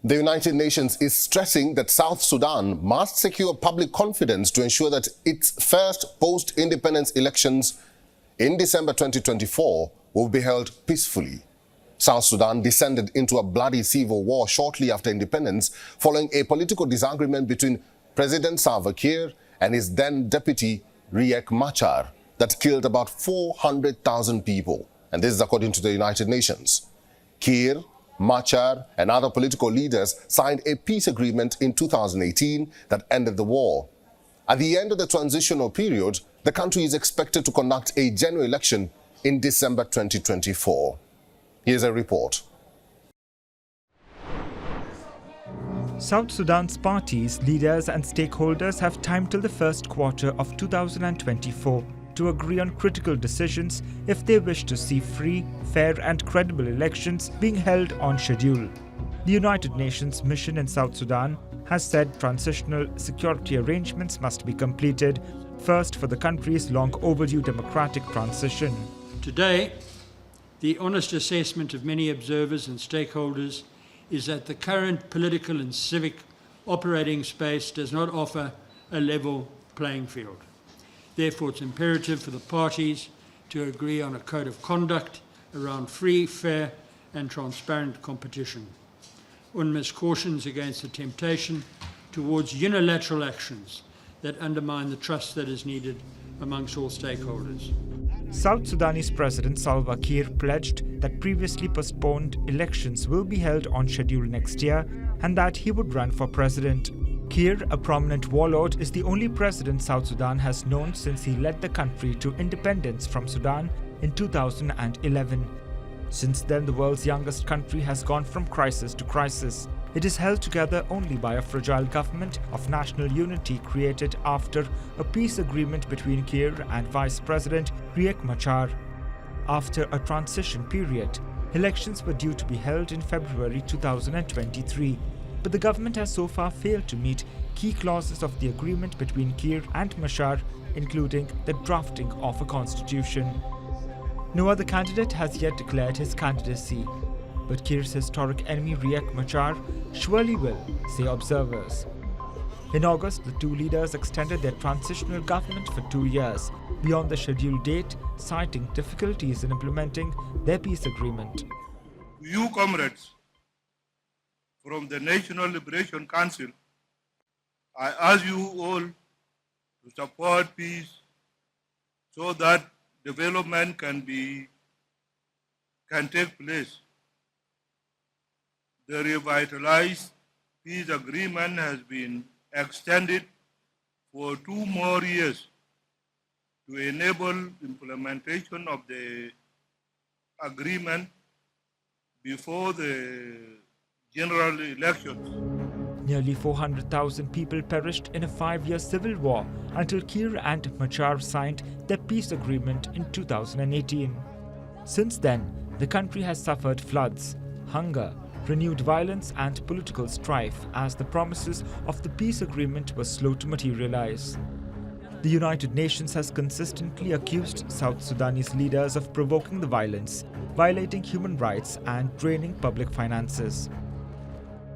The United Nations is stressing that South Sudan must secure public confidence to ensure that its first post-independence elections in December 2024 will be held peacefully. South Sudan descended into a bloody civil war shortly after independence following a political disagreement between President Salva Kiir and his then deputy Riek Machar that killed about 400,000 people. And this is according to the United Nations. Kiir, Machar and other political leaders signed a peace agreement in 2018 that ended the war. At the end of the transitional period, the country is expected to conduct a general election in December 2024. Here's a report. South Sudan's parties, leaders and stakeholders have time till the first quarter of 2024 to agree on critical decisions if they wish to see free, fair and credible elections being held on schedule. The United Nations mission in South Sudan has said transitional security arrangements must be completed first for the country's long overdue democratic transition. Today, the honest assessment of many observers and stakeholders is that the current political and civic operating space does not offer a level playing field. Therefore, it's imperative for the parties to agree on a code of conduct around free, fair and transparent competition. UNMISS cautions against the temptation towards unilateral actions that undermine the trust that is needed amongst all stakeholders. South Sudanese President Salva Kiir pledged that previously postponed elections will be held on schedule next year and that he would run for president. Kiir, a prominent warlord, is the only president South Sudan has known since he led the country to independence from Sudan in 2011. Since then, the world's youngest country has gone from crisis to crisis. It is held together only by a fragile government of national unity created after a peace agreement between Kiir and Vice President Riek Machar. After a transition period, elections were due to be held in February 2023. But the government has so far failed to meet key clauses of the agreement between Kiir and Machar, including the drafting of a constitution. No other candidate has yet declared his candidacy, but Kiir's historic enemy Riek Machar surely will, say observers. In August, the two leaders extended their transitional government for 2 years, beyond the scheduled date, citing difficulties in implementing their peace agreement. You comrades from the National Liberation Council, I ask you all to support peace so that development can take place. The revitalized peace agreement has been extended for 2 more years to enable implementation of the agreement before the general elections. Nearly 400,000 people perished in a 5-year civil war until Kiir and Machar signed their peace agreement in 2018. Since then, the country has suffered floods, hunger, renewed violence and political strife as the promises of the peace agreement were slow to materialize. The United Nations has consistently accused South Sudanese leaders of provoking the violence, violating human rights and draining public finances.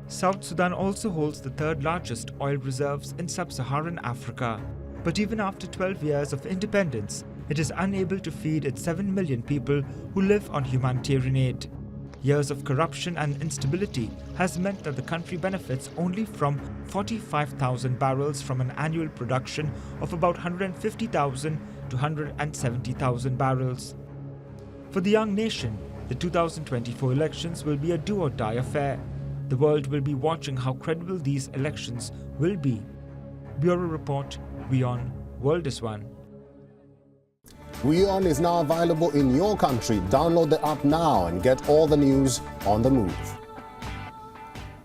South Sudan also holds the third largest oil reserves in sub-Saharan Africa. But even after 12 years of independence, it is unable to feed its 7 million people who live on humanitarian aid. Years of corruption and instability has meant that the country benefits only from 45,000 barrels from an annual production of about 150,000 to 170,000 barrels. For the young nation, the 2024 elections will be a do-or-die affair. The world will be watching how credible these elections will be. Bureau Report, WION World is One. WION is now available in your country. Download the app now and get all the news on the move.